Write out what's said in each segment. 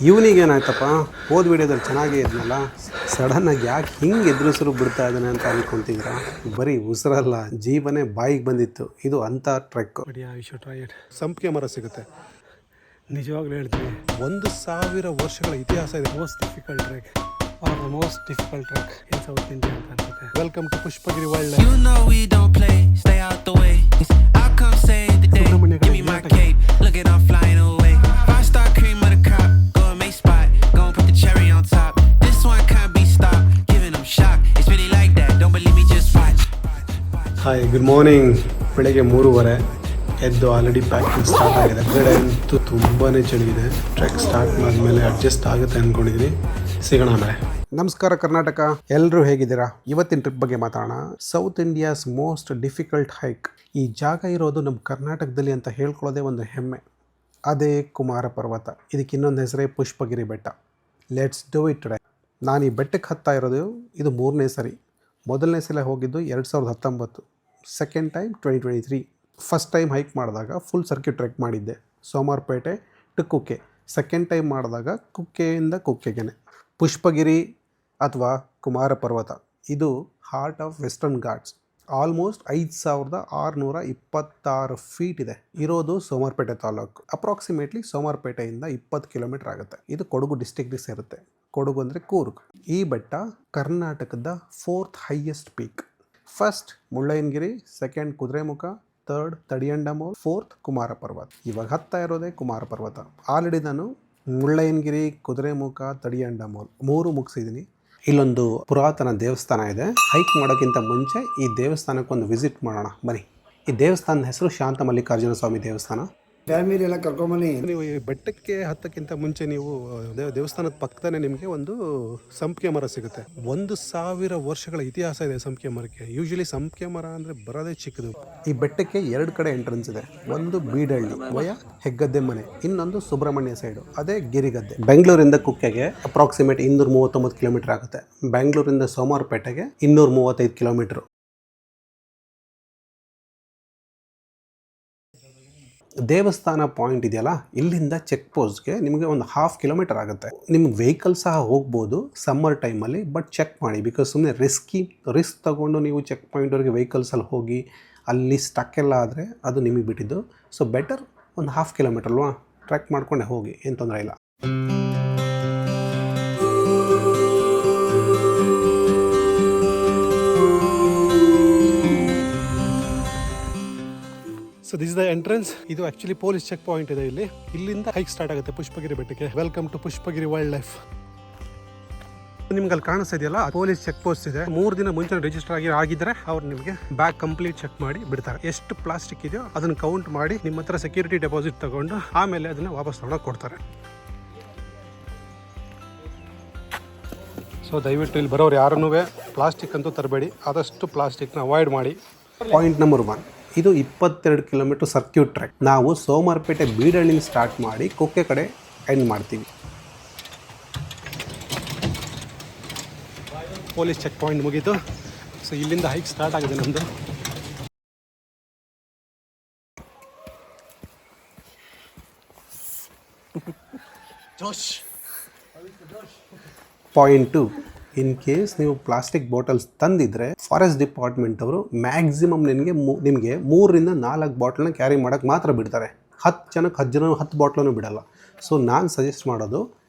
ಇವನಿಗೆ ಏನಾಯ್ತಪ್ಪ, ಹೋದ ವಿಡಿಯೋದಲ್ಲಿ ಚೆನ್ನಾಗೇ ಇದ್ನಲ್ಲ, ಸಡನ್ನಾಗಿ ಯಾಕೆ ಹಿಂಗೆ ಎದುರಿಸರು ಬಿಡ್ತಾ ಇದ್ದಾನೆ ಅಂತ ಅನ್ಕೊಂತಿದ್ರ? ಬರೀ ಉಸಿರಲ್ಲ, ಜೀವನೇ ಬಾಯಿಗೆ ಬಂದಿತ್ತು. ಇದು ಅಂಥ ಟ್ರೆಕ್. ಸಂಪಿಗೆ ಮರ ಸಿಗುತ್ತೆ, ನಿಜವಾಗ್ಲೂ ಹೇಳ್ತೀವಿ. 1000 ವರ್ಷಗಳ ಇತಿಹಾಸ ಇದೆ. Most difficult trek are the most difficult trek in South India ಅಂತ ಅನ್ಸುತ್ತೆ. Welcome to Pushpagiri wild life. Hi, good morning. ಬೆಳಗ್ಗೆ 3:30 ಎದ್ದು ಆಲ್ರೆಡಿ ಪ್ಯಾಕಿಂಗ್ ಸ್ಟಾರ್ಟ್ ಆಗಿದೆ. ಹೊರಗಡೆ ಅಂತೂ ತುಂಬಾ ಚಳಿ ಇದೆ. ಟ್ರೆಕ್ ಸ್ಟಾರ್ಟ್ ಮಾಡಿದ್ಮೇಲೆ ಅಡ್ಜಸ್ಟ್ ಆಗುತ್ತೆ ಅಂದ್ಕೊಂಡಿದ್ದೀನಿ. ಸಿಗೋಣ ಆಮೇಲೆ. ನಮಸ್ಕಾರ ಕರ್ನಾಟಕ, ಎಲ್ಲರೂ ಹೇಗಿದ್ದೀರಾ? ಇವತ್ತಿನ ಟ್ರಿಪ್ ಬಗ್ಗೆ ಮಾತಾಡೋಣ. South India's most difficult hike. ಈ ಜಾಗ ಇರೋದು ನಮ್ಮ ಕರ್ನಾಟಕದಲ್ಲಿ ಅಂತ ಹೇಳ್ಕೊಳ್ಳೋದೇ ಒಂದು ಹೆಮ್ಮೆ. ಅದೇ ಕುಮಾರ ಪರ್ವತ. ಇದಕ್ಕೆ ಇನ್ನೊಂದು ಹೆಸರೇ ಪುಷ್ಪಗಿರಿ ಬೆಟ್ಟ. Let's do it today. ನಾನು ಈ ಬೆಟ್ಟಕ್ಕೆ ಹತ್ತಾ ಇರೋದು ಇದು 3ನೇ ಸರಿ. ಮೊದಲನೇ ಸಲ ಹೋಗಿದ್ದು 2019, second time 2023. First time hike ಮಾಡಿದಾಗ ಫುಲ್ ಸರ್ಕ್ಯೂಟ್ ಟ್ರೆಕ್ ಮಾಡಿದ್ದೆ, Somwarpet to Kukke. Second time ಮಾಡಿದಾಗ ಕುಕ್ಕೆಯಿಂದ ಕುಕ್ಕೆಗೆ. ಪುಷ್ಪಗಿರಿ ಅಥವಾ ಕುಮಾರ ಪರ್ವತ ಇದು heart of Western Ghats. Almost 5626 feet ಇದೆ. ಇರೋದು ಸೋಮಾರ್ಪೇಟೆ ತಾಲೂಕು. ಅಪ್ರಾಕ್ಸಿಮೇಟ್ಲಿ ಸೋಮಾರ್ಪೇಟೆಯಿಂದ 20 ಕಿಲೋಮೀಟರ್ ಆಗುತ್ತೆ. ಇದು ಕೊಡಗು ಡಿಸ್ಟಿಕ್ಗೆ ಸೇರುತ್ತೆ. ಕೊಡಗು ಅಂದರೆ ಕೂರ್ಗ್. ಈ ಬೆಟ್ಟ ಕರ್ನಾಟಕದ 4th highest peak. First Mullayanagiri, second Kudremukh, third Tadiandamol, 4th Kumara Parvatha. ಇವಾಗ ಹತ್ತಾ ಇರೋದೇ ಕುಮಾರ ಪರ್ವತ. ಆಲ್ರೆಡಿ ನಾನು ಮುಳ್ಳಯ್ಯನಗಿರಿ, ಕುದುರೆಮುಖ, ತಡಿಯಂಡಮೋಲ್ 3 ಮುಗಿಸಿದ್ದೀನಿ. ಇಲ್ಲೊಂದು ಪುರಾತನ ದೇವಸ್ಥಾನ ಇದೆ. ಹೈಕ್ ಮಾಡೋಕ್ಕಿಂತ ಮುಂಚೆ ಈ ದೇವಸ್ಥಾನಕ್ಕೊಂದು ವಿಸಿಟ್ ಮಾಡೋಣ ಬನ್ನಿ. ಈ ದೇವಸ್ಥಾನದ ಹೆಸರು ಶಾಂತ ಮಲ್ಲಿಕಾರ್ಜುನ ಸ್ವಾಮಿ ದೇವಸ್ಥಾನ. ಫ್ಯಾಮಿಲಿ ಎಲ್ಲ ಕರ್ಕೊಂಬನ್ನಿ. ನೀವು ಈ ಬೆಟ್ಟಕ್ಕೆ ಹತ್ತಕ್ಕಿಂತ ಮುಂಚೆ ನೀವು ದೇವಸ್ಥಾನದ ಪಕ್ಕದಲ್ಲೇ ನಿಮಗೆ ಒಂದು ಸಂಪಿಗೆ ಮರ ಸಿಗುತ್ತೆ. 1000 ವರ್ಷಗಳ ಇತಿಹಾಸ ಇದೆ ಸಂಪಿಗೆ ಮರಕ್ಕೆ. ಯೂಶಲಿ ಸಂಪಿಗೆ ಮರ ಅಂದರೆ ಬರೋದೇ ಚಿಕ್ಕದು. ಈ ಬೆಟ್ಟಕ್ಕೆ 2 ಕಡೆ ಎಂಟ್ರೆನ್ಸ್ ಇದೆ. ಒಂದು ಬೀಡಳ್ಳಿ ವಯ ಹೆಗ್ಗದ್ದೆ ಮನೆ, ಇನ್ನೊಂದು ಸುಬ್ರಹ್ಮಣ್ಯ ಸೈಡು, ಅದೇ ಗಿರಿಗದ್ದೆ. ಬೆಂಗಳೂರಿಂದ ಕುಕ್ಕೆಗೆ ಅಪ್ರಾಕ್ಸಿಮೇಟ್ 239 ಕಿಲೋಮೀಟರ್ ಆಗುತ್ತೆ. ಬೆಂಗಳೂರಿಂದ ಸೋಮಾರ್ಪೇಟೆಗೆ 235 ಕಿಲೋಮೀಟರ್. ದೇವಸ್ಥಾನ ಪಾಯಿಂಟ್ ಇದೆಯಲ್ಲ, ಇಲ್ಲಿಂದ ಚೆಕ್ ಪೋಸ್ಟ್ಗೆ ನಿಮಗೆ ಒಂದು 1/2 ಕಿಲೋಮೀಟರ್ ಆಗುತ್ತೆ. ನಿಮ್ಮ ವೆಹಿಕಲ್ ಸಹ ಹೋಗ್ಬೋದು ಸಮ್ಮರ್ ಟೈಮಲ್ಲಿ. ಬಟ್ ಚೆಕ್ ಮಾಡಿ, ಬಿಕಾಸ್ ಸುಮ್ಮನೆ ರಿಸ್ಕ್ ತಗೊಂಡು ನೀವು ಚೆಕ್ ಪಾಯಿಂಟ್ವರೆಗೆ ವೆಹಿಕಲ್ಸಲ್ಲಿ ಹೋಗಿ ಅಲ್ಲಿ ಸ್ಟಕ್ ಎಲ್ಲ ಆದರೆ ಅದು ನಿಮಗೆ ಬಿಟ್ಟಿದ್ದು. ಸೊ ಬೆಟರ್ ಒಂದು 1/2 ಕಿಲೋಮೀಟರ್ ಅಲ್ವಾ, ಟ್ರೆಕ್ ಮಾಡ್ಕೊಂಡೆ ಹೋಗಿ, ಏನು ತೊಂದರೆ ಇಲ್ಲ. So this is the entrance. ಇದು ಆಕ್ಚುಲಿ ಪೊಲೀಸ್ ಚೆಕ್ ಪಾಯಿಂಟ್ ಇದೆ ಇಲ್ಲಿ. ಇಲ್ಲಿಂದ ಹೈಕ್ ಸ್ಟಾರ್ಟ್ ಆಗುತ್ತೆ ಪುಷ್ಪಗಿರಿ ಬೆಟ್ಟಕ್ಕೆ. Welcome to Pushpagiri wild life. ನಿಮ್ಗೆ ಅಲ್ಲಿ ಕಾಣಿಸ್ತಾ ಇದೆಯಲ್ಲ, ಪೊಲೀಸ್ ಚೆಕ್ ಪೋಸ್ಟ್ ಇದೆ. 3 ದಿನ ಮುಂಚೆ ರಿಜಿಸ್ಟರ್ ಆಗಿದ್ರೆ ಅವ್ರು ನಿಮಗೆ ಬ್ಯಾಗ್ ಕಂಪ್ಲೀಟ್ ಚೆಕ್ ಮಾಡಿ ಬಿಡ್ತಾರೆ. ಎಷ್ಟು ಪ್ಲಾಸ್ಟಿಕ್ ಇದೆಯೋ ಅದನ್ನು ಕೌಂಟ್ ಮಾಡಿ ನಿಮ್ಮ ಹತ್ರ ಸೆಕ್ಯೂರಿಟಿ ಡೆಪಾಸಿಟ್ ತಗೊಂಡು ಆಮೇಲೆ ಅದನ್ನ ವಾಪಸ್ ತಗೊಂಡೋಗಿ ಕೊಡ್ತಾರೆ. ಸೊ ದಯವಿಟ್ಟು ಇಲ್ಲಿ ಬರೋರು ಯಾರನ್ನೂ ಪ್ಲಾಸ್ಟಿಕ್ ಅಂತೂ ತರಬೇಡಿ. ಆದಷ್ಟು ಪ್ಲಾಸ್ಟಿಕ್ನ ಅವಾಯ್ಡ್ ಮಾಡಿ. ಪಾಯಿಂಟ್ ನಂಬರ್ 1, ಇದು 22 ಕಿಲೋಮೀಟರ್ ಸರ್ಕ್ಯೂಟ್ ಟ್ರೆಕ್. ನಾವು ಸೋಮಾರ್ಪೇಟೆ ಬೀಡಳ್ಳಿನ ಸ್ಟಾರ್ಟ್ ಮಾಡಿ ಕುಕ್ಕೆ ಕಡೆ ಎಂಡ್ ಮಾಡ್ತೀವಿ. ಪೊಲೀಸ್ ಚೆಕ್ ಪಾಯಿಂಟ್ ಮುಗೀತು. ಸೊ ಇಲ್ಲಿಂದ ಹೈಕ್ ಸ್ಟಾರ್ಟ್ ಆಗಿದೆ ನಮ್ಮದು. ಪಾಯಿಂಟ್ 2, ಇನ್ ಕೇಸ್ ನೀವು ಪ್ಲಾಸ್ಟಿಕ್ ಬಾಟಲ್ಸ್ ತಂದಿದ್ರೆ ಫಾರೆಸ್ಟ್ ಡಿಪಾರ್ಟ್ಮೆಂಟ್ ಅವರು ಮ್ಯಾಕ್ಸಿಮಮ್ ನಿಮಗೆ 3ರಿಂದ 4 ಬಾಟಲ್ನ ಕ್ಯಾರಿ ಮಾಡೋಕ್ಕೆ ಮಾತ್ರ ಬಿಡ್ತಾರೆ. 10 ಜನಕ್ಕೆ 10 ಬಾಟ್ಲನ್ನು ಬಿಡಲ್ಲ. ಸೊ ನಾನು ಸಜೆಸ್ಟ್ ಮಾಡೋದು,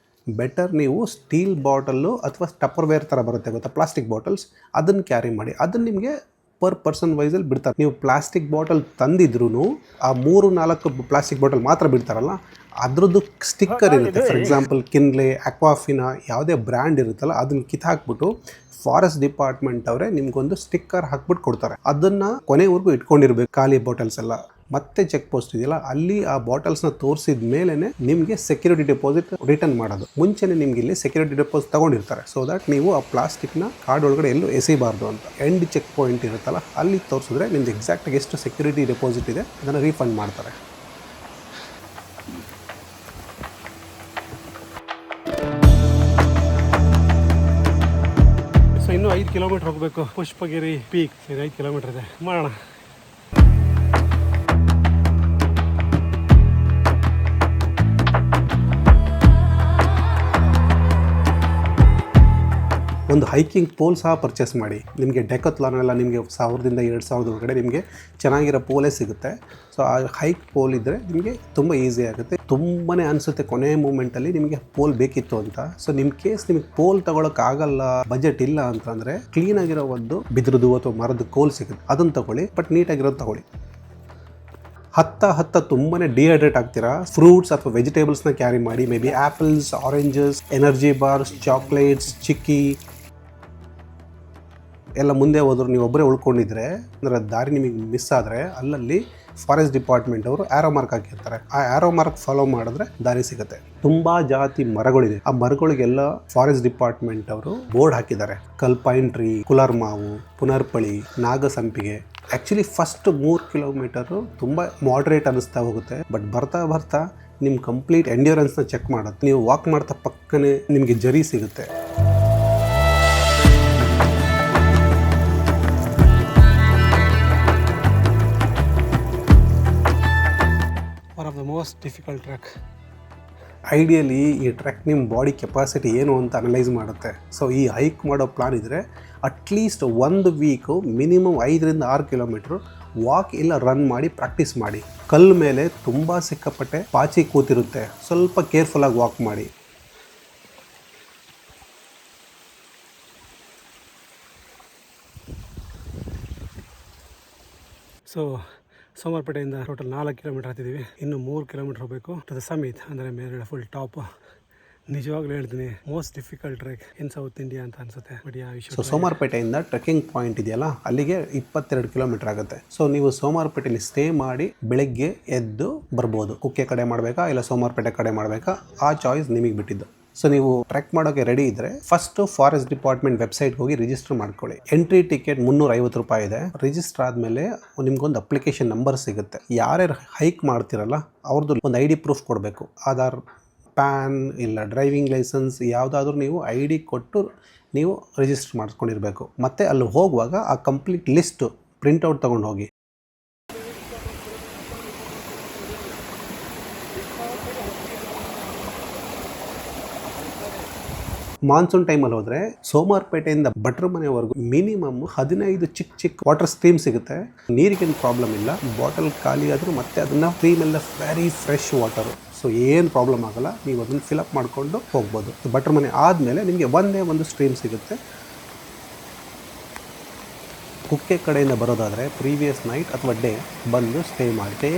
ಬೆಟರ್ ನೀವು ಸ್ಟೀಲ್ ಬಾಟಲ್ಲು ಅಥವಾ ಟಪ್ಪರ್ವೇರ್ ಥರ ಬರುತ್ತೆ ಗೊತ್ತಾ, ಪ್ಲಾಸ್ಟಿಕ್ ಬಾಟಲ್ಸ್, ಅದನ್ನು ಕ್ಯಾರಿ ಮಾಡಿ. ಅದನ್ನು ನಿಮಗೆ ಪರ್ ಪರ್ಸನ್ ವೈಸಲ್ಲಿ ಬಿಡ್ತಾರೆ. ನೀವು ಪ್ಲಾಸ್ಟಿಕ್ ಬಾಟಲ್ ತಂದಿದ್ರೂ ಆ 3-4 ಪ್ಲಾಸ್ಟಿಕ್ ಬಾಟಲ್ ಮಾತ್ರ ಬಿಡ್ತಾರಲ್ಲ, ಅದ್ರದ್ದು ಸ್ಟಿಕ್ಕರ್ ಇರುತ್ತೆ. ಫಾರ್ ಎಕ್ಸಾಂಪಲ್ ಕಿನ್ಲೆ, ಅಕ್ವಾಫಿನಾ, ಯಾವುದೇ ಬ್ರ್ಯಾಂಡ್ ಇರುತ್ತಲ್ಲ ಅದನ್ನು ಕಿತ್ತಾಕ್ಬಿಟ್ಟು ಫಾರೆಸ್ಟ್ ಡಿಪಾರ್ಟ್ಮೆಂಟ್ ಅವರೇ ನಿಮ್ಗೊಂದು ಸ್ಟಿಕ್ಕರ್ ಹಾಕ್ಬಿಟ್ಟು ಕೊಡ್ತಾರೆ. ಅದನ್ನು ಕೊನೆವರೆಗೂ ಇಟ್ಕೊಂಡಿರ್ಬೇಕು, ಖಾಲಿ ಬಾಟಲ್ಸ್ ಎಲ್ಲ. ಮತ್ತೆ ಚೆಕ್ ಪೋಸ್ಟ್ ಇದೆಯಲ್ಲ, ಅಲ್ಲಿ ಆ ಬಾಟಲ್ಸ್ನ ತೋರಿಸಿದ ಮೇಲೇ ನಿಮಗೆ ಸೆಕ್ಯೂರಿಟಿ ಡೆಪಾಸಿಟ್ ರಿಟರ್ನ್ ಮಾಡೋದು. ಮುಂಚೆನೇ ನಿಮ್ಗೆ ಇಲ್ಲಿ ಸೆಕ್ಯೂರಿಟಿ ಡೆಪಾಸಿಟ್ ತಗೊಂಡಿರ್ತಾರೆ. ಸೊ ದಟ್ ನೀವು ಆ ಪ್ಲಾಸ್ಟಿಕ್ನ ಕಾರ್ಡ್ ಒಳಗಡೆ ಎಲ್ಲೂ ಎಸೆಯಬಾರ್ದು ಅಂತ. ಎಂಡ್ ಚೆಕ್ ಪಾಯಿಂಟ್ ಇರುತ್ತಲ್ಲ, ಅಲ್ಲಿ ತೋರಿಸಿದ್ರೆ ನಿಮ್ದು ಎಕ್ಸಾಕ್ಟಾಗಿ ಎಷ್ಟು ಸೆಕ್ಯೂರಿಟಿ ಡೆಪಾಸಿಟ್ ಇದೆ ಅದನ್ನು ರೀಫಂಡ್ ಮಾಡ್ತಾರೆ. ಸೊ ಇನ್ನೂ 5 ಕಿಲೋಮೀಟರ್ ಹೋಗಬೇಕು ಪುಷ್ಪಗಿರಿ ಪೀಕ್. 5 ಕಿಲೋಮೀಟರ್ ಇದೆ, ಮಾಡೋಣ. ಒಂದು ಹೈಕಿಂಗ್ ಪೋಲ್ ಸಹ ಪರ್ಚೇಸ್ ಮಾಡಿ. ನಿಮಗೆ ಡೆಕತ್ಲಾನ್ ಎಲ್ಲ ನಿಮಗೆ 1000ರಿಂದ 2000 ಒಳಗಡೆ ನಿಮಗೆ ಚೆನ್ನಾಗಿರೋ ಪೋಲೇ ಸಿಗುತ್ತೆ. ಸೊ ಆ ಹೈಕ್ ಪೋಲ್ ಇದ್ದರೆ ನಿಮಗೆ ತುಂಬ ಈಸಿ ಆಗುತ್ತೆ. ತುಂಬಾ ಅನಿಸುತ್ತೆ ಕೊನೆ ಮೂಮೆಂಟಲ್ಲಿ ನಿಮಗೆ ಪೋಲ್ ಬೇಕಿತ್ತು ಅಂತ. ಸೊ ನಿಮ್ಮ ಕೇಸ್ ನಿಮಗೆ ಪೋಲ್ ತಗೊಳಕ್ಕಾಗಲ್ಲ, ಬಜೆಟ್ ಇಲ್ಲ ಅಂತಂದರೆ ಕ್ಲೀನಾಗಿರೋ ಒಂದು ಬಿದ್ರದ್ದು ಅಥವಾ ಮರದ ಕೋಲ್ ಸಿಗುತ್ತೆ, ಅದನ್ನು ತಗೊಳ್ಳಿ. ಬಟ್ ನೀಟಾಗಿರೋದು ತಗೊಳ್ಳಿ. ಹತ್ತ ತುಂಬಾ ಡಿಹೈಡ್ರೇಟ್ ಆಗ್ತೀರಾ. ಫ್ರೂಟ್ಸ್ ಅಥವಾ ವೆಜಿಟೇಬಲ್ಸ್ನ ಕ್ಯಾರಿ ಮಾಡಿ. Maybe apples, oranges, energy bars, chocolates, chikki ಎಲ್ಲ ಮುಂದೆ ಹೋದ್ರು ನೀವು ಒಬ್ಬರೇ ಉಳ್ಕೊಂಡಿದ್ರೆ ಅಂದರೆ ದಾರಿ ನಿಮಗೆ ಮಿಸ್ ಆದರೆ ಅಲ್ಲಲ್ಲಿ ಫಾರೆಸ್ಟ್ ಡಿಪಾರ್ಟ್ಮೆಂಟ್ ಅವರು ಆ್ಯರೋ ಮಾರ್ಕ್ ಹಾಕಿರ್ತಾರೆ. ಆ ಆ್ಯರೋ ಮಾರ್ಕ್ ಫಾಲೋ ಮಾಡಿದ್ರೆ ದಾರಿ ಸಿಗುತ್ತೆ. ತುಂಬ ಜಾತಿ ಮರಗಳಿದೆ. ಆ ಮರಗಳಿಗೆಲ್ಲ ಫಾರೆಸ್ಟ್ ಡಿಪಾರ್ಟ್ಮೆಂಟ್ ಅವರು ಬೋರ್ಡ್ ಹಾಕಿದ್ದಾರೆ. ಕಲ್ಪೈನ್ ಟ್ರೀ, ಕುಲಾರ್ ಮಾವು, ಪುನರ್ಪಳಿ, ನಾಗಸಂಪಿಗೆ. ಆ್ಯಕ್ಚುಲಿ ಫಸ್ಟ್ 3 ಕಿಲೋಮೀಟರು ತುಂಬ ಮಾಡ್ರೇಟ್ ಅನ್ನಿಸ್ತಾ ಹೋಗುತ್ತೆ. ಬಟ್ ಬರ್ತಾ ಬರ್ತಾ ನಿಮ್ಮ ಕಂಪ್ಲೀಟ್ ಎಂಡ್ಯೂರೆನ್ಸ್ನ ಚೆಕ್ ಮಾಡುತ್ತೆ. ನೀವು ವಾಕ್ ಮಾಡ್ತಾ ಪಕ್ಕನೇ ನಿಮಗೆ ಜರಿ ಸಿಗುತ್ತೆ. One of the most difficult track. Ideally ಈ ಟ್ರ್ಯಾಕ್ ನಿಮ್ಮ ಬಾಡಿ ಕೆಪಾಸಿಟಿ ಏನು ಅಂತ ಅನಲೈಸ್ ಮಾಡುತ್ತೆ. ಸೊ ಈ ಹೈಕ್ ಮಾಡೋ ಪ್ಲಾನ್ ಇದ್ದರೆ ಅಟ್ಲೀಸ್ಟ್ 1 ವೀಕು ಮಿನಿಮಮ್ 5ರಿಂದ 6 ಕಿಲೋಮೀಟ್ರು ವಾಕ್ ಇಲ್ಲ ರನ್ ಮಾಡಿ ಪ್ರಾಕ್ಟೀಸ್ ಮಾಡಿ. ಕಲ್ಲು ಮೇಲೆ ತುಂಬ ಸಿಕ್ಕಾಪಟ್ಟೆ ಪಾಚಿ ಕೂತಿರುತ್ತೆ. ಸ್ವಲ್ಪ ಕೇರ್ಫುಲ್ಲಾಗಿ ವಾಕ್ ಮಾಡಿ. ಸೊ ಸೋಮವಾರಪೇಟೆಯಿಂದ ಟೋಟಲ್ 4 ಕಿಲೋಮೀಟರ್ ಹತ್ತಿದ್ದೀವಿ. ಇನ್ನು 3 ಕಿಲೋಮೀಟರ್ ಹೋಗಬೇಕು ಟು ದ ಸಮಿತ್, ಅಂದರೆ ಮೇಲ್ಗಡೆ ಫುಲ್ ಟಾಪ್. ನಿಜವಾಗ್ಲೂ ಹೇಳ್ತೀನಿ most difficult trek in South India ಅಂತ ಅನ್ಸುತ್ತೆ. ಬಟ್ ಯಾ ವಿಷಯ, ಸೊ ಸೋಮವಾರಪೇಟೆಯಿಂದ ಟ್ರೆಕ್ಕಿಂಗ್ ಪಾಯಿಂಟ್ ಇದೆಯಲ್ಲ ಅಲ್ಲಿಗೆ 22 ಕಿಲೋಮೀಟರ್ ಆಗುತ್ತೆ. ಸೊ ನೀವು ಸೋಮವಾರಪೇಟೆಯಲ್ಲಿ ಸ್ಟೇ ಮಾಡಿ ಬೆಳಗ್ಗೆ ಎದ್ದು ಬರ್ಬೋದು. ಕುಕ್ಕೆ ಕಡೆ ಮಾಡಬೇಕಾ ಇಲ್ಲ ಸೋಮವಾರಪೇಟೆ ಕಡೆ ಮಾಡಬೇಕಾ, ಆ ಚಾಯ್ಸ್ ನಿಮಗೆ ಬಿಟ್ಟಿದ್ದು. ಸೊ ನೀವು ಟ್ರೆಕ್ ಮಾಡೋಕ್ಕೆ ರೆಡಿ ಇದ್ದರೆ ಫಸ್ಟು ಫಾರೆಸ್ಟ್ ಡಿಪಾರ್ಟ್ಮೆಂಟ್ ವೆಬ್ಸೈಟ್ಗೆ ಹೋಗಿ ರಿಜಿಸ್ಟರ್ ಮಾಡ್ಕೊಳ್ಳಿ. ಎಂಟ್ರಿ ಟಿಕೆಟ್ 350 ರೂಪಾಯಿ ಇದೆ. ರಿಜಿಸ್ಟರ್ ಆದಮೇಲೆ ನಿಮ್ಗೊಂದು ಅಪ್ಲಿಕೇಶನ್ ನಂಬರ್ ಸಿಗುತ್ತೆ. ಯಾರ್ಯಾರು ಹೈಕ್ ಮಾಡ್ತಿರಲ್ಲ ಅವ್ರದ್ದು ಒಂದು ID ಪ್ರೂಫ್ ಕೊಡಬೇಕು. ಆಧಾರ್, ಪ್ಯಾನ್ ಇಲ್ಲ ಡ್ರೈವಿಂಗ್ ಲೈಸೆನ್ಸ್ ಯಾವುದಾದ್ರೂ ನೀವು ID ಕೊಟ್ಟು ನೀವು ರಿಜಿಸ್ಟರ್ ಮಾಡ್ಕೊಂಡಿರಬೇಕು. ಮತ್ತು ಅಲ್ಲಿ ಹೋಗುವಾಗ ಆ ಕಂಪ್ಲೀಟ್ ಲಿಸ್ಟು ಪ್ರಿಂಟೌಟ್ ತೊಗೊಂಡು ಹೋಗಿ. ಮಾನ್ಸೂನ್ ಟೈಮಲ್ಲಿ ಹೋದರೆ ಸೋಮವಾರಪೇಟೆಯಿಂದ ಭಟ್ರ ಮನೆವರೆಗೂ ಮಿನಿಮಮ್ 15 ಚಿಕ್ಕ ವಾಟರ್ ಸ್ಟ್ರೀಮ್ ಸಿಗುತ್ತೆ. ನೀರಿಗೇನು ಪ್ರಾಬ್ಲಮ್ ಇಲ್ಲ. ಬಾಟಲ್ ಖಾಲಿ ಆದರೂ ಮತ್ತೆ ಅದನ್ನು ಸ್ಟ್ರೀಮೆಲ್ಲ ವೆರಿ ಫ್ರೆಶ್ ವಾಟರು. ಸೊ ಏನು ಪ್ರಾಬ್ಲಮ್ ಆಗೋಲ್ಲ. ನೀವು ಅದನ್ನು ಫಿಲಪ್ ಮಾಡಿಕೊಂಡು ಹೋಗ್ಬೋದು. ಭಟ್ರ ಮನೆ ಆದಮೇಲೆ ನಿಮಗೆ ಒಂದೇ ಒಂದು ಸ್ಟ್ರೀಮ್ ಸಿಗುತ್ತೆ. ಕುಕ್ಕೆ ಕಡೆಯಿಂದ ಬರೋದಾದರೆ ಪ್ರೀವಿಯಸ್ ನೈಟ್ ಅಥವಾ ಡೇ ಬಂದು ಸ್ಟೇ ಮಾಡಿ.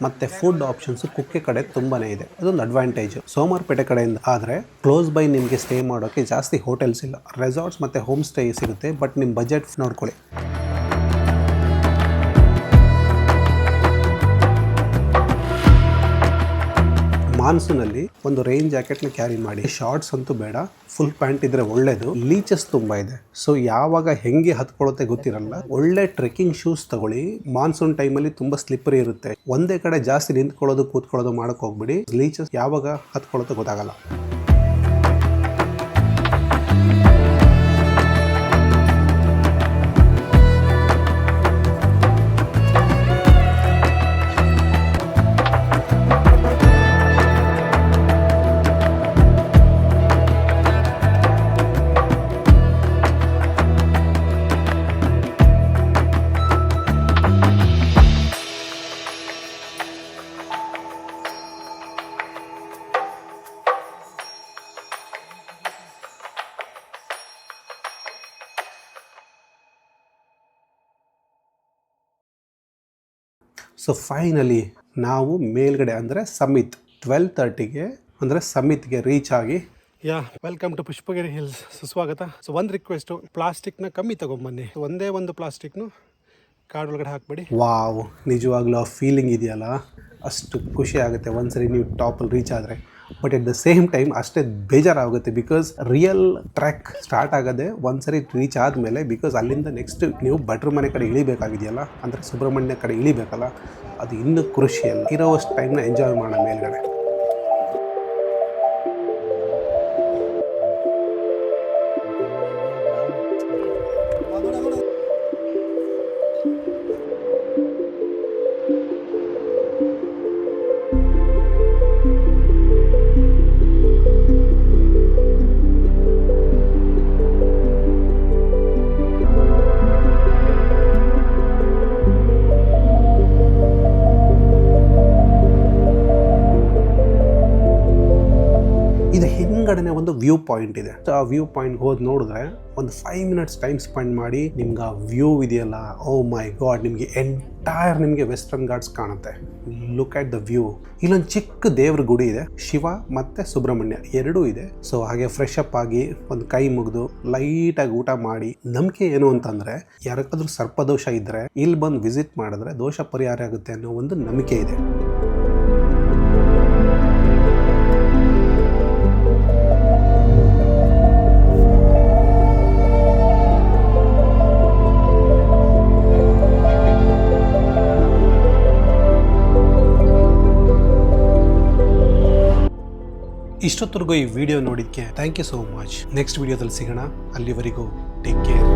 ಮತ್ತು ಫುಡ್ ಆಪ್ಷನ್ಸು ಕುಕ್ಕೆ ಕಡೆ ತುಂಬಾ ಇದೆ. ಅದೊಂದು ಅಡ್ವಾಂಟೇಜು. ಸೋಮವಾರಪೇಟೆ ಕಡೆಯಿಂದ ಆದರೆ ಕ್ಲೋಸ್ ಬೈ ನಿಮಗೆ ಸ್ಟೇ ಮಾಡೋಕ್ಕೆ ಜಾಸ್ತಿ ಹೋಟೆಲ್ಸ್ ಇಲ್ಲ. ರೆಸಾರ್ಟ್ಸ್ ಮತ್ತು ಹೋಮ್ ಸ್ಟೇ ಸಿಗುತ್ತೆ. ಬಟ್ ನಿಮ್ಮ ಬಜೆಟ್ ನೋಡ್ಕೊಳ್ಳಿ. ಮಾನ್ಸೂನಲ್ಲಿ ಒಂದು ರೈನ್ ಜಾಕೆಟ್ನ ಕ್ಯಾರಿ ಮಾಡಿ. ಶಾರ್ಟ್ಸ್ ಅಂತೂ ಬೇಡ, ಫುಲ್ ಪ್ಯಾಂಟ್ ಇದ್ರೆ ಒಳ್ಳೇದು. ಲೀಚಸ್ ತುಂಬ ಇದೆ. ಸೊ ಯಾವಾಗ ಹೆಂಗೆ ಹತ್ಕೊಳ್ಳುತ್ತೆ ಗೊತ್ತಿರಲ್ಲ. ಒಳ್ಳೆ ಟ್ರೆಕ್ಕಿಂಗ್ ಶೂಸ್ ತಗೊಳ್ಳಿ. ಮಾನ್ಸೂನ್ ಟೈಮಲ್ಲಿ ತುಂಬ ಸ್ಲಿಪ್ಪರಿ ಇರುತ್ತೆ. ಒಂದೇ ಕಡೆ ಜಾಸ್ತಿ ನಿಂತ್ಕೊಳ್ಳೋದು ಕೂತ್ಕೊಳ್ಳೋದು ಮಾಡೋಕೆ ಹೋಗ್ಬಿಡಿ. ಲೀಚಸ್ ಯಾವಾಗ ಹತ್ಕೊಳ್ಳುತ್ತೆ ಗೊತ್ತಾಗಲ್ಲ. ಸೊ ಫೈನಲಿ ನಾವು ಮೇಲ್ಗಡೆ ಅಂದರೆ ಸಮಿತ್ 12:30ಗೆ ಅಂದರೆ ಸಮಿತ್ಗೆ ರೀಚ್ ಆಗಿ. ಯಾ, ವೆಲ್ಕಮ್ ಟು ಪುಷ್ಪಗಿರಿ ಹಿಲ್ಸ್. ಸುಸ್ವಾಗತ. ಸೊ ಒಂದು ರಿಕ್ವೆಸ್ಟು, ಪ್ಲಾಸ್ಟಿಕ್ನ ಕಮ್ಮಿ ತೊಗೊಂಬನ್ನಿ. ಒಂದೇ ಒಂದು ಪ್ಲಾಸ್ಟಿಕ್ನು ಕಾಡೊಳಗಡೆ ಹಾಕಬೇಡಿ. ವಾವ್, ನಿಜವಾಗ್ಲೂ ಆ ಫೀಲಿಂಗ್ ಇದೆಯಲ್ಲ, ಅಷ್ಟು ಖುಷಿ ಆಗುತ್ತೆ ಒಂದ್ಸರಿ ನೀವು ಟಾಪಲ್ಲಿ ರೀಚ್ ಆದರೆ. But at the same time ಅಷ್ಟೇ ಬೇಜಾರಾಗುತ್ತೆ. ಬಿಕಾಸ್ ರಿಯಲ್ ಟ್ರ್ಯಾಕ್ ಸ್ಟಾರ್ಟ್ ಆಗೋದೇ ಒಂದ್ಸರಿ ರೀಚ್ ಆದಮೇಲೆ. ಬಿಕಾಸ್ ಅಲ್ಲಿಂದ ನೆಕ್ಸ್ಟ್ ನೀವು ಭಟ್ರ ಮನೆ ಕಡೆ ಇಳಿಬೇಕಾಗಿದೆಯಲ್ಲ, ಅಂದರೆ ಸುಬ್ರಹ್ಮಣ್ಯ ಕಡೆ ಇಳಿಬೇಕಲ್ಲ, ಅದು ಇನ್ನೂ ಕ್ರುಷಿಯಲ್. ಇರೋವಷ್ಟು ಟೈಮ್ನ ಎಂಜಾಯ್ ಮಾಡೋಣ ಮೇಲ್ಗಡೆ. ಇದು ಹಿಂಗಡೆನೆ ಒಂದು ವ್ಯೂ ಪಾಯಿಂಟ್ ಇದೆ. ಆ ವ್ಯೂ ಪಾಯಿಂಟ್ ಹೋದ್ ನೋಡಿದ್ರೆ ಒಂದು 5 ಮಿನಿಟ್ಸ್ ಟೈಮ್ ಸ್ಪೆಂಡ್ ಮಾಡಿ ನಿಮ್ಗೆ ಆ ವ್ಯೂ ಇದೆಯಲ್ಲ, ಓ ಮೈ ಗಾಡ್, ನಿಮಗೆ ಎಂಟೈರ್ ನಿಮಗೆ ವೆಸ್ಟರ್ನ್ ಘಾಟ್ಸ್ ಕಾಣುತ್ತೆ. Look at the view. ಇಲ್ಲೊಂದು ಚಿಕ್ಕ ದೇವ್ರ ಗುಡಿ ಇದೆ, ಶಿವ ಮತ್ತೆ ಸುಬ್ರಹ್ಮಣ್ಯ ಎರಡೂ ಇದೆ. ಸೊ ಹಾಗೆ ಫ್ರೆಶ್ ಅಪ್ ಆಗಿ ಒಂದು ಕೈ ಮುಗಿದು ಲೈಟಾಗಿ ಊಟ ಮಾಡಿ, ನಂಬಿಕೆ ಏನು ಅಂತಂದ್ರೆ ಯಾರಕ್ಕಾದ್ರೂ ಸರ್ಪದೋಷ ಇದ್ರೆ ಇಲ್ಲಿ ಬಂದು ವಿಸಿಟ್ ಮಾಡಿದ್ರೆ ದೋಷ ಪರಿಹಾರ ಆಗುತ್ತೆ ಅನ್ನೋ ಒಂದು ನಂಬಿಕೆ ಇದೆ. ಇಷ್ಟೊತ್ತರೆಗೂ ಈ ವಿಡಿಯೋ ನೋಡಿದ್ದಕ್ಕೆ thank you so much. Next ವಿಡಿಯೋದಲ್ಲಿ ಸಿಗೋಣ. ಅಲ್ಲಿವರೆಗೂ ಟೇಕ್ ಕೇರ್.